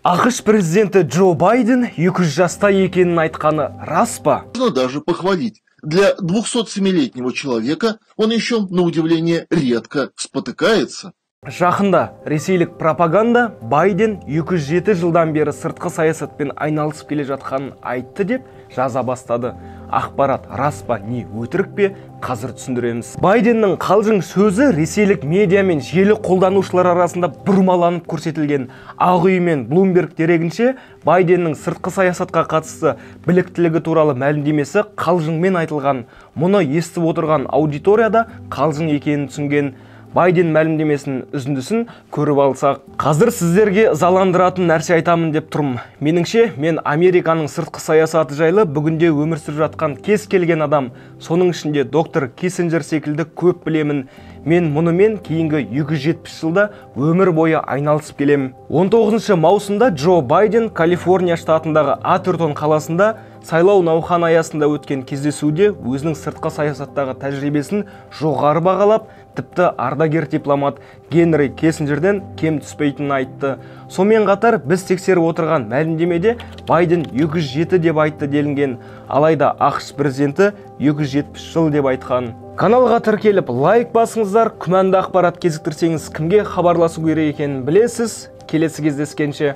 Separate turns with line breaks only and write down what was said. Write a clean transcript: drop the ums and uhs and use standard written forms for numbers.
ақш президенті Джо Байден 200 жаста екенін айтқаны рас па?
Можно даже похвалить. Для 207-летнего человека он еще, на удивление, редко спотыкается.
Жақында ресейлік пропаганда Байден 207 жылдан бері сыртқы саясатпен айналысып келе жатқанын айтты деп жаза бастады. Ақпарат рас па не өтірік пе, қазір түсіндіреміз. Байденнің қалжың сөзі ресейлік медиа мен желі қолданушылар арасында бұрмаланып көрсетілген. Ақ үй мен Bloomberg дерегінше, Байденнің сыртқы саясатқа қатысты біліктілігі туралы мәлімдемесі қалжыңмен айтылған. Мұны естіп отырған аудиторияда қалжың екенін түсінген. Байден мәлімдемесінің үзіндісін көріп алсақ. Қазір сіздерге заландыратын нәрсе айтамын деп тұрмын. Меніңше, мен Американың сыртқы саясаты жайлы бүгінде өмір сүріп жатқан кез келген адам, соның ішінде доктор Киссинджер секілді көп білемін. Мен мұнымен кейінгі 270 жылда өмір бойы айналысып келемін. 19 маусымда Джо Байден Калифорния штатындағы Атертон қаласында сайлау науқаны аясында өткен кездесуде өзінің сыртқы саясаттағы тәжірибесін жоғары бағалап, тіпті ардагер дипломат Генри Киссинджерден кем түспейтінін айтты. Сонымен қатар біз тексеріп отырған мәлімдемеде Байден 207 деп айтты делінген, алайда ақш президенті 270 жыл деп айтқан. Каналға тіркеліп лайк басыңыздар, күмәнді ақпарат кезіктірсеңіз кімге хабарласу керек екенін білесіз. Келесі кездескенше.